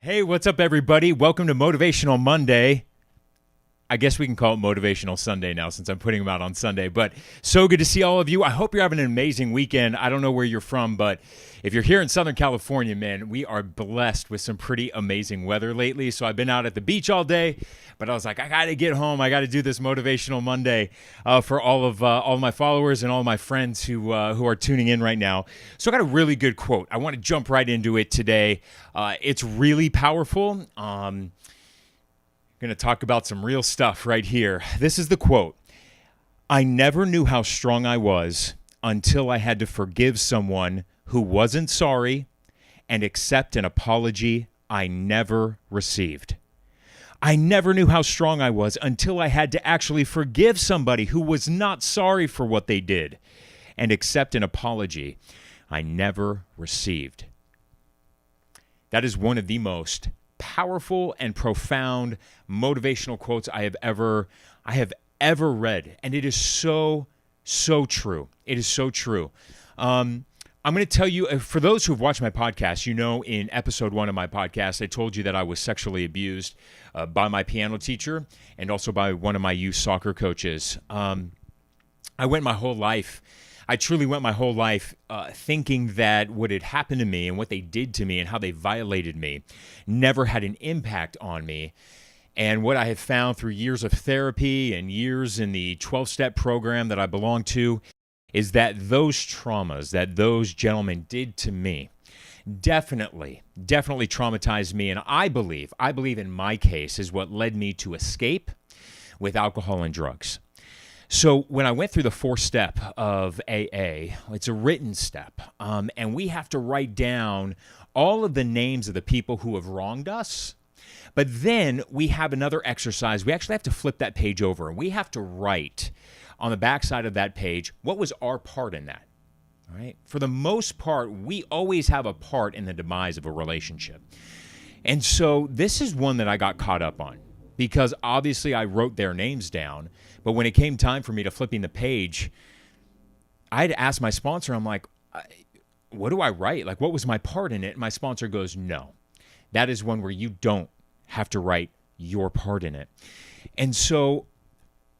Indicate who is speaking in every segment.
Speaker 1: Hey, what's up, everybody? Welcome to Motivational Monday. I guess we can call it Motivational Sunday now since I'm putting them out on Sunday. But so good to see all of you. I hope you're having an amazing weekend. I don't know where you're from, but if you're here in Southern California, man, we are blessed with some pretty amazing weather lately. So I've been out at the beach all day, but I was like, I got to get home. I got to do this Motivational Monday for all of my followers and all my friends who are tuning in right now. So I got a really good quote. I want to jump right into it today. It's really powerful. Going to talk about some real stuff right here. This is the quote. I never knew how strong I was until I had to forgive someone who wasn't sorry and accept an apology I never received. I never knew how strong I was until I had to actually forgive somebody who was not sorry for what they did and accept an apology I never received. That is one of the most powerful and profound motivational quotes I have ever read, and it is so true. It is so true. I'm going to tell you, for those who've watched my podcast, you know, in episode 1 of my podcast, I told you that I was sexually abused by my piano teacher and also by one of my youth soccer coaches. I truly went my whole life thinking that what had happened to me and what they did to me and how they violated me never had an impact on me. And what I have found through years of therapy and years in the 12-step program that I belong to is that those traumas that those gentlemen did to me definitely traumatized me. And I believe in my case is what led me to escape with alcohol and drugs. So when I went through the 4th step of AA, it's a written step, and we have to write down all of the names of the people who have wronged us. But then we have another exercise. We actually have to flip that page over, and we have to write on the backside of that page what was our part in that. All right? For the most part, we always have a part in the demise of a relationship. And so this is one that I got caught up on, because obviously I wrote their names down, but when it came time for me to flipping the page, I had to ask my sponsor, I'm like, what do I write? Like, what was my part in it? And my sponsor goes, no, that is one where you don't have to write your part in it. And so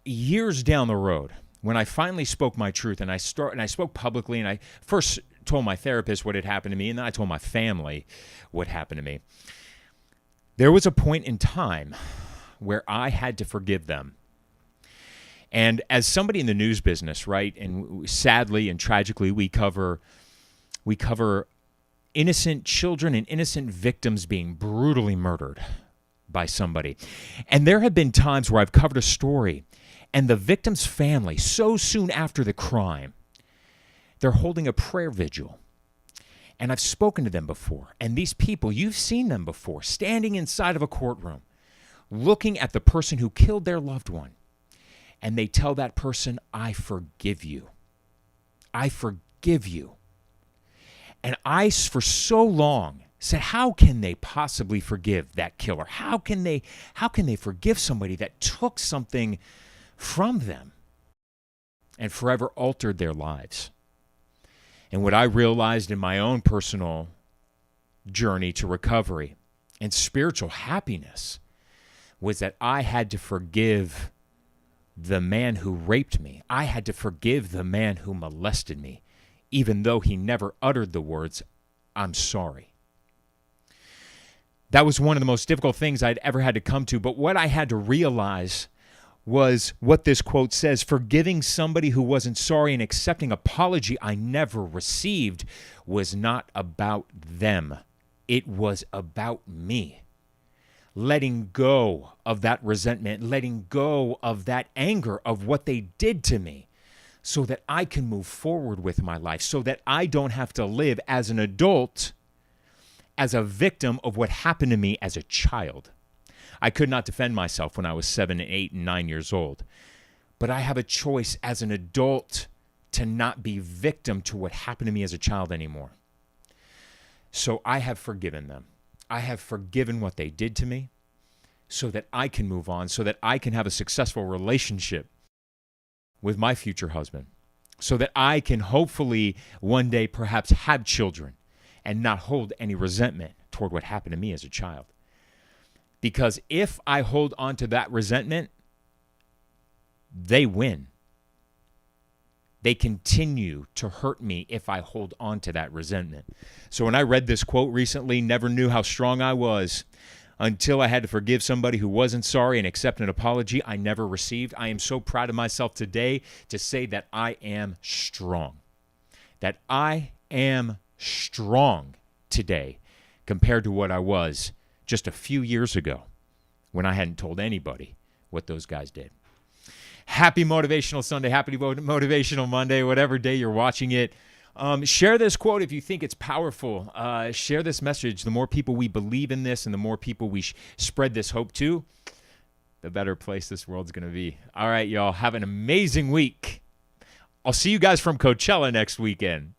Speaker 1: years down the road, when I finally spoke my truth and I spoke publicly, and I first told my therapist what had happened to me, and then I told my family what happened to me, there was a point in time where I had to forgive them. And as somebody in the news business, right, and sadly and tragically, we cover innocent children and innocent victims being brutally murdered by somebody. And there have been times where I've covered a story, and the victim's family, so soon after the crime, they're holding a prayer vigil. And I've spoken to them before. And these people, you've seen them before, standing inside of a courtroom, looking at the person who killed their loved one. And they tell that person, I forgive you. I forgive you. And I, for so long, said, how can they possibly forgive that killer? How can they forgive somebody that took something from them and forever altered their lives? And what I realized in my own personal journey to recovery and spiritual happiness was that I had to forgive the man who raped me. I had to forgive the man who molested me, even though he never uttered the words, I'm sorry. That was one of the most difficult things I'd ever had to come to. But what I had to realize was what this quote says: forgiving somebody who wasn't sorry and accepting apology I never received was not about them. It was about me. Letting go of that resentment, letting go of that anger of what they did to me so that I can move forward with my life, so that I don't have to live as an adult as a victim of what happened to me as a child. I could not defend myself when I was 7, 8, and 9 years old. But I have a choice as an adult to not be victim to what happened to me as a child anymore. So I have forgiven them. I have forgiven what they did to me so that I can move on, so that I can have a successful relationship with my future husband, so that I can hopefully one day perhaps have children and not hold any resentment toward what happened to me as a child. Because if I hold on to that resentment, they win. They continue to hurt me if I hold on to that resentment. So when I read this quote recently, never knew how strong I was until I had to forgive somebody who wasn't sorry and accept an apology I never received. I am so proud of myself today to say that I am strong. That I am strong today compared to what I was just a few years ago when I hadn't told anybody what those guys did. Happy Motivational Sunday, happy Motivational Monday, whatever day you're watching it. Share this quote if you think it's powerful. Share this message. The more people we believe in this and the more people we spread this hope to, the better place this world's going to be. All right, y'all, have an amazing week. I'll see you guys from Coachella next weekend.